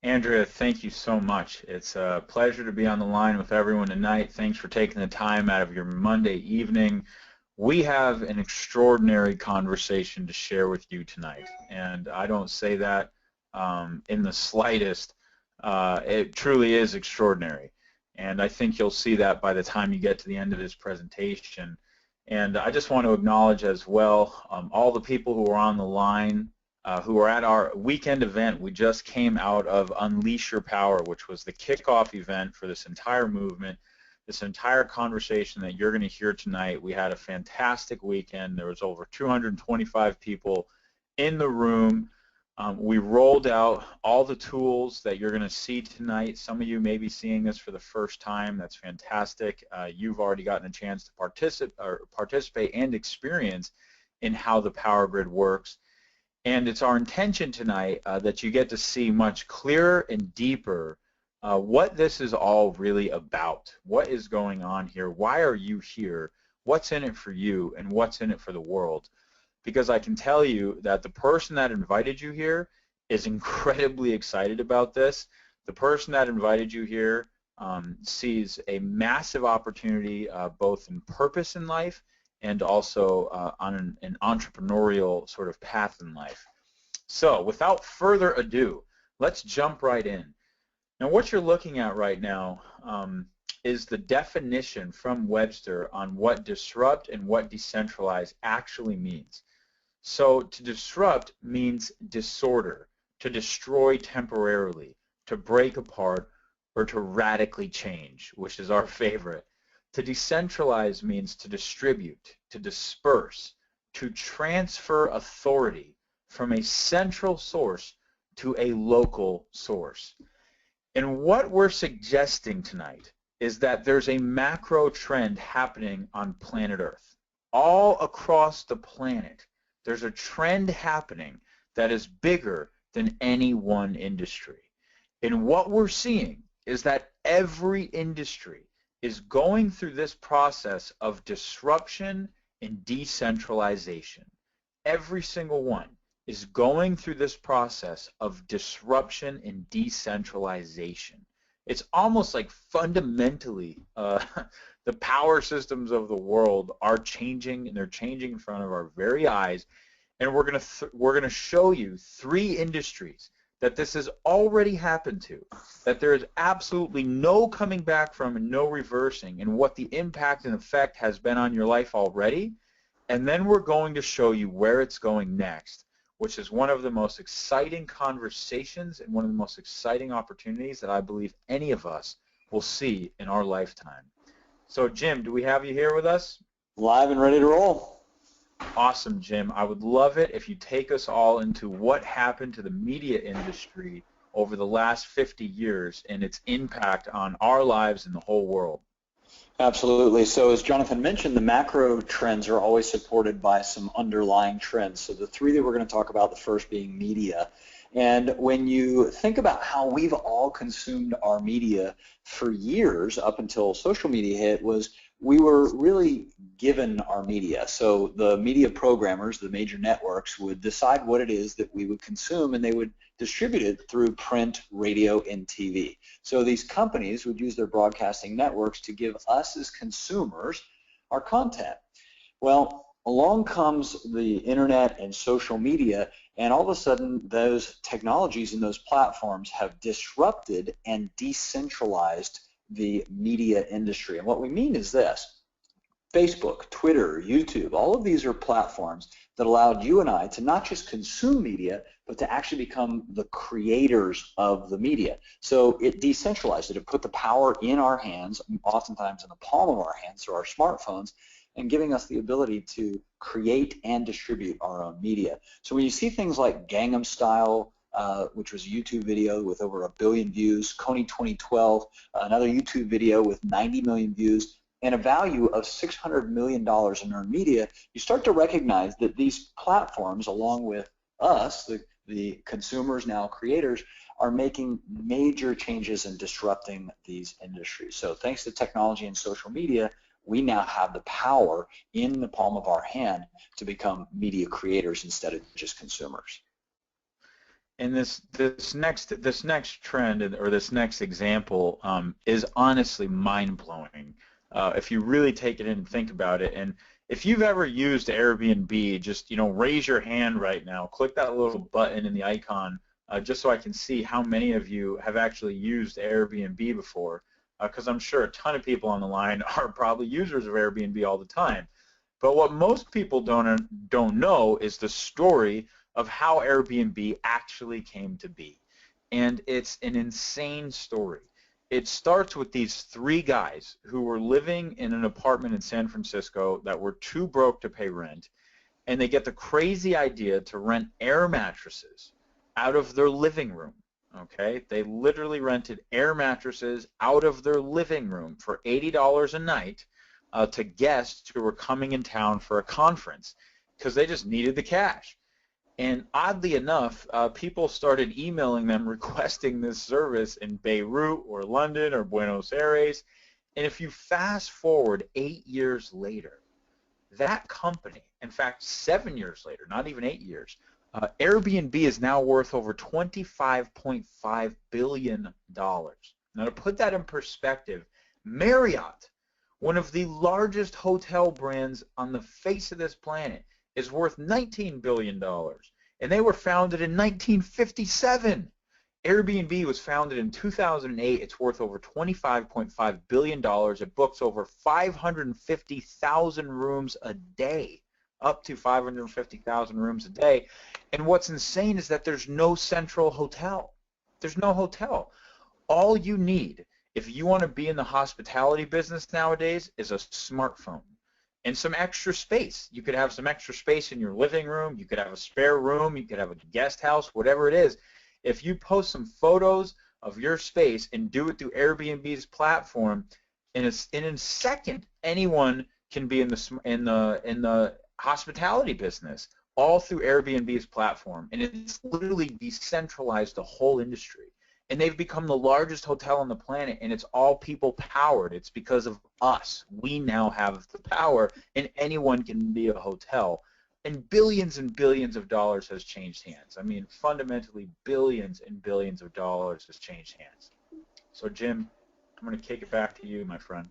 Andrea, thank you so much. It's a pleasure to be on the line with everyone tonight. Thanks for taking the time out of your Monday evening. We have an extraordinary conversation to share with you tonight, and I don't say that in the slightest. It truly is extraordinary, and I think you'll see that by the time you get to the end of this presentation. And I just want to acknowledge as well all the people who are on the line who are at our weekend event. We just came out of Unleash Your Power, which was the kickoff event for this entire movement, this entire conversation that you're going to hear tonight. We had a fantastic weekend. There was over 225 people in the room. We rolled out all the tools that you're going to see tonight. Some of you may be seeing this for the first time. That's fantastic. You've already gotten a chance to participate and experience in how the power grid works. And it's our intention tonight that you get to see much clearer and deeper what this is all really about. What is going on here? Why are you here? What's in it for you, and what's in it for the world? Because I can tell you that the person that invited you here is incredibly excited about this. The person that invited you here sees a massive opportunity both in purpose in life and also on an entrepreneurial sort of path in life. So without further ado, let's jump right in. Now what you're looking at right now is the definition from Webster on what disrupt and what decentralize actually means. So to disrupt means disorder, to destroy temporarily, to break apart, or to radically change, which is our favorite. To decentralize means to distribute, to disperse, to transfer authority from a central source to a local source. And what we're suggesting tonight is that there's a macro trend happening on planet Earth. All across the planet, there's a trend happening that is bigger than any one industry. And what we're seeing is that every industry is going through this process of disruption and decentralization. Every single one is going through this process of disruption and decentralization. It's almost like fundamentally the power systems of the world are changing, and they're changing in front of our very eyes. And we're gonna show you three industries that this has already happened to, that there is absolutely no coming back from and no reversing, and what the impact and effect has been on your life already. And then we're going to show you where it's going next, which is one of the most exciting conversations and one of the most exciting opportunities that I believe any of us will see in our lifetime. So Jim, do we have you here with us? Live and ready to roll. Awesome, Jim. I would love it if you take us all into what happened to the media industry over the last 50 years and its impact on our lives and the whole world. Absolutely. So as Jonathan mentioned, the macro trends are always supported by some underlying trends. So the three that we're going to talk about, the first being media. And when you think about how we've all consumed our media for years up until social media hit, was we were really given our media. So the media programmers, the major networks, would decide what it is that we would consume, and they would distribute it through print, radio, and TV. So these companies would use their broadcasting networks to give us as consumers our content. Well, along comes the internet and social media, and all of a sudden those technologies and those platforms have disrupted and decentralized the media industry. And what we mean is this: Facebook, Twitter, YouTube, all of these are platforms that allowed you and I to not just consume media, but to actually become the creators of the media. So it decentralized it. It put the power in our hands, oftentimes in the palm of our hands through our smartphones, and giving us the ability to create and distribute our own media. So when you see things like Gangnam Style, which was a YouTube video with over 1 billion views, Coney 2012, another YouTube video with 90 million views, and a value of $600 million in earned media, you start to recognize that these platforms, along with us, the consumers, now creators, are making major changes and disrupting these industries. So thanks to technology and social media, we now have the power in the palm of our hand to become media creators instead of just consumers. And this next trend or this next example is honestly mind-blowing if you really take it in and think about it. And if you've ever used Airbnb, just raise your hand right now. Click that little button in the icon just so I can see how many of you have actually used Airbnb before, because I'm sure a ton of people on the line are probably users of Airbnb all the time. But what most people don't know is the story of how Airbnb actually came to be. And it's an insane story. It starts with these three guys who were living in an apartment in San Francisco that were too broke to pay rent, and they get the crazy idea to rent air mattresses out of their living room. Okay? They literally rented air mattresses out of their living room for $80 a night to guests who were coming in town for a conference because they just needed the cash. And oddly enough, people started emailing them requesting this service in Beirut or London or Buenos Aires. And if you fast forward 8 years later, that company, in fact 7 years later, not even 8 years, Airbnb is now worth over $25.5 billion. Now to put that in perspective, Marriott, one of the largest hotel brands on the face of this planet, is worth $19 billion, and they were founded in 1957. Airbnb was founded in 2008. It's worth over $25.5 billion. It books over 550,000 rooms a day, up to 550,000 rooms a day. And what's insane is that there's no central hotel. There's no hotel. All you need, if you want to be in the hospitality business nowadays, is a smartphone and some extra space. You could have some extra space in your living room. You could have a spare room. You could have a guest house, whatever it is. If you post some photos of your space and do it through Airbnb's platform, in a second, anyone can be in the hospitality business, all through Airbnb's platform. And it's literally decentralized the whole industry. And they've become the largest hotel on the planet, and it's all people powered. It's because of us. We now have the power, and anyone can be a hotel. And billions of dollars has changed hands. I mean, fundamentally, billions and billions of dollars has changed hands. So, Jim, I'm going to kick it back to you, my friend.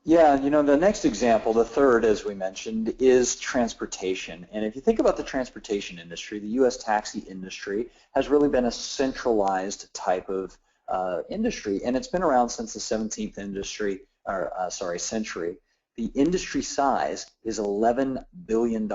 Yeah, the next example, the third, as we mentioned, is transportation. And if you think about the transportation industry, the U.S. taxi industry has really been a centralized type of industry, and it's been around since the 17th century. The industry size is $11 billion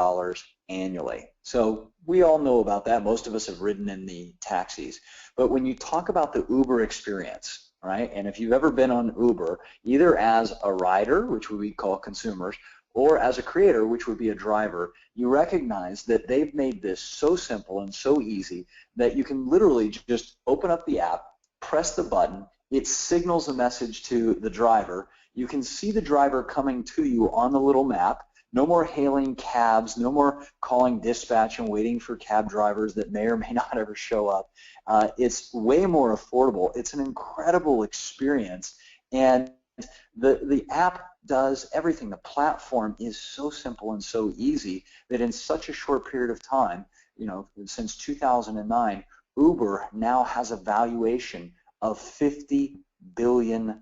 annually. So we all know about that. Most of us have ridden in the taxis. But when you talk about the Uber experience, right? And if you've ever been on Uber, either as a rider, which we call consumers, or as a creator, which would be a driver, you recognize that they've made this so simple and so easy that you can literally just open up the app, press the button, it signals a message to the driver. You can see the driver coming to you on the little map. No more hailing cabs, no more calling dispatch and waiting for cab drivers that may or may not ever show up. It's way more affordable. It's an incredible experience, and the app does everything. The platform is so simple and so easy that in such a short period of time, since 2009, Uber now has a valuation of $50 billion.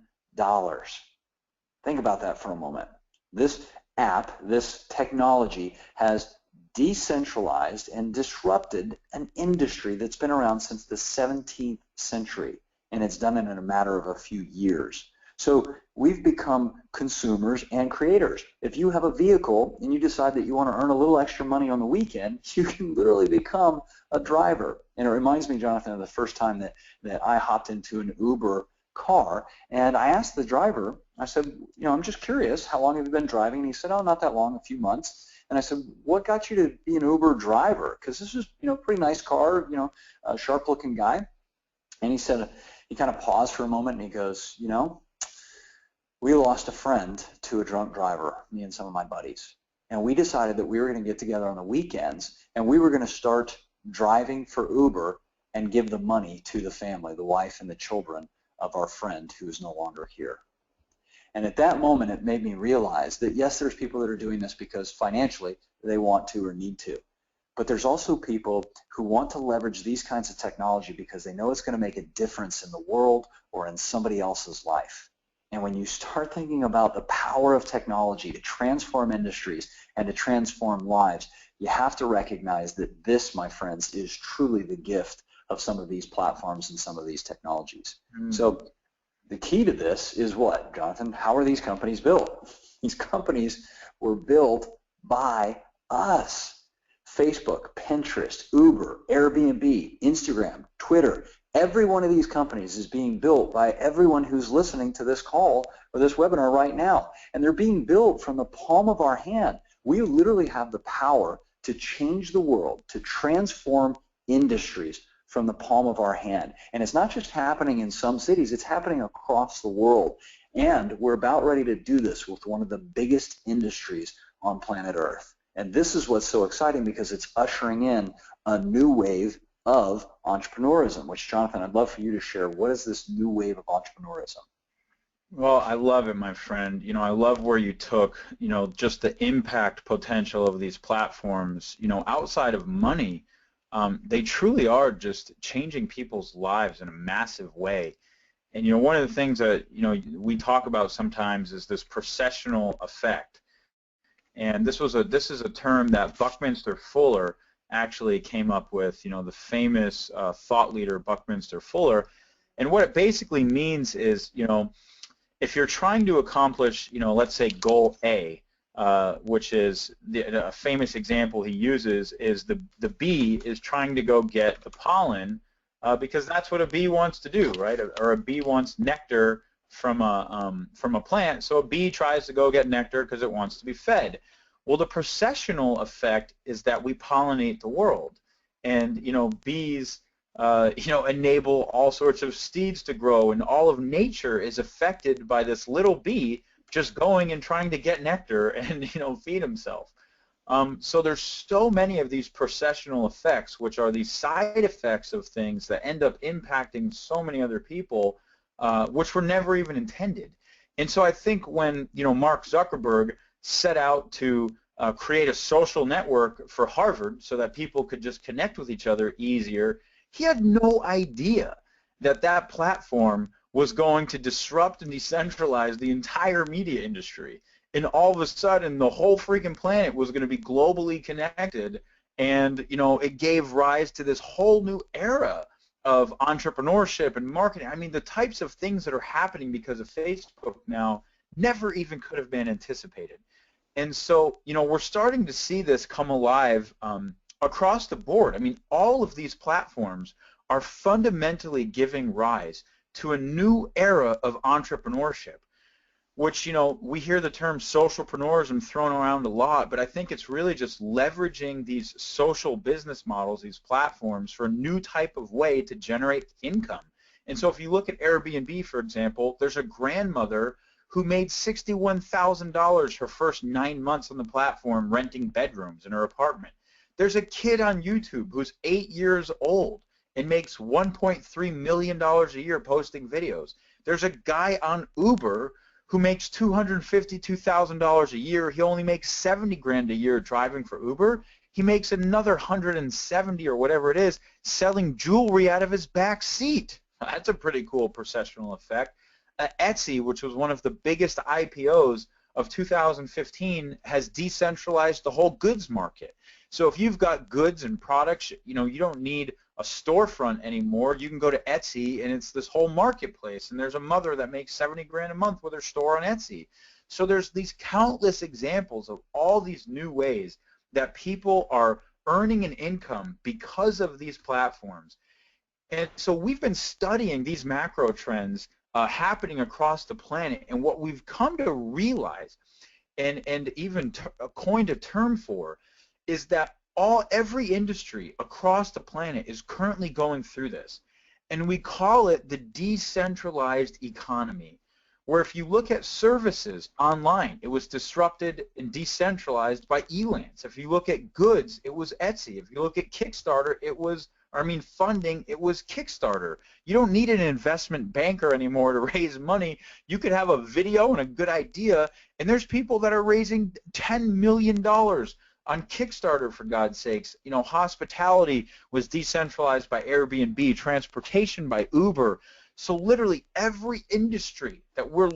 Think about that for a moment. This app, this technology has decentralized and disrupted an industry that's been around since the 17th century, and it's done it in a matter of a few years. So we've become consumers and creators. If you have a vehicle and you decide that you want to earn a little extra money on the weekend, you can literally become a driver. And it reminds me, Jonathan, of the first time that I hopped into an Uber car, and I asked the driver, I said, I'm just curious, how long have you been driving? And he said, oh, not that long, a few months. And I said, what got you to be an Uber driver? Because this is, pretty nice car, a sharp-looking guy. And he said, he kind of paused for a moment, and he goes, we lost a friend to a drunk driver, me and some of my buddies. And we decided that we were going to get together on the weekends, and we were going to start driving for Uber and give the money to the family, the wife and the children of our friend who is no longer here. And at that moment, it made me realize that, yes, there's people that are doing this because financially they want to or need to. but there's also people who want to leverage these kinds of technology because they know it's going to make a difference in the world or in somebody else's life. And when you start thinking about the power of technology to transform industries and to transform lives, you have to recognize that this, my friends, is truly the gift of some of these platforms and some of these technologies. So the key to this is what, Jonathan? How are these companies built? These companies were built by us. Facebook, Pinterest, Uber, Airbnb, Instagram, Twitter. Every one of these companies is being built by everyone who's listening to this call or this webinar right now. And they're being built from the palm of our hand. We literally have the power to change the world, to transform industries from the palm of our hand. And it's not just happening in some cities, it's happening across the world. And we're about ready to do this with one of the biggest industries on planet Earth. And this is what's so exciting because it's ushering in a new wave of entrepreneurism, which, Jonathan, I'd love for you to share. What is this new wave of entrepreneurism? Well, I love it, my friend. I love where you took, just the impact potential of these platforms, outside of money. They truly are just changing people's lives in a massive way. And, one of the things that, we talk about sometimes is this processional effect. And this is a term that Buckminster Fuller actually came up with, the famous thought leader Buckminster Fuller. And what it basically means is, if you're trying to accomplish, let's say goal A, which is a famous example he uses is the bee is trying to go get the pollen because that's what a bee wants to do, right? Or a bee wants nectar from a plant, so a bee tries to go get nectar because it wants to be fed. Well, the processional effect is that we pollinate the world, and bees enable all sorts of seeds to grow, and all of nature is affected by this little bee just going and trying to get nectar and feed himself. So there's so many of these processional effects, which are these side effects of things that end up impacting so many other people, which were never even intended. And so I think when Mark Zuckerberg set out to create a social network for Harvard so that people could just connect with each other easier, he had no idea that that platform was going to disrupt and decentralize the entire media industry. And all of a sudden, the whole freaking planet was going to be globally connected, and it gave rise to this whole new era of entrepreneurship and marketing. I mean, the types of things that are happening because of Facebook now never even could have been anticipated. And so, we're starting to see this come alive across the board. I mean, all of these platforms are fundamentally giving rise to a new era of entrepreneurship, which, we hear the term socialpreneurism thrown around a lot, but I think it's really just leveraging these social business models, these platforms, for a new type of way to generate income. And so if you look at Airbnb, for example, there's a grandmother who made $61,000 her first 9 months on the platform renting bedrooms in her apartment. There's a kid on YouTube who's 8 years old and makes $1.3 million a year posting videos. There's a guy on Uber who makes $252,000 a year. He only makes 70 grand a year driving for Uber. He makes another 170 or whatever it is selling jewelry out of his back seat. That's a pretty cool processional effect. Etsy, which was one of the biggest IPOs of 2015, has decentralized the whole goods market. So if you've got goods and products, you don't need a storefront anymore. You can go to Etsy, and it's this whole marketplace. And there's a mother that makes 70 grand a month with her store on Etsy. So there's these countless examples of all these new ways that people are earning an income because of these platforms. And so we've been studying these macro trends happening across the planet, and what we've come to realize and even coined a term for is that every industry across the planet is currently going through this, and we call it the decentralized economy, where if you look at services online, it was disrupted and decentralized by Elance. If you look at goods, it was Etsy. If you look at Kickstarter, funding, it was Kickstarter. You don't need an investment banker anymore to raise money. You could have a video and a good idea, and there's people that are raising $10 million On Kickstarter, for God's sakes, you know, hospitality was decentralized by Airbnb, transportation by Uber. So literally every industry that we're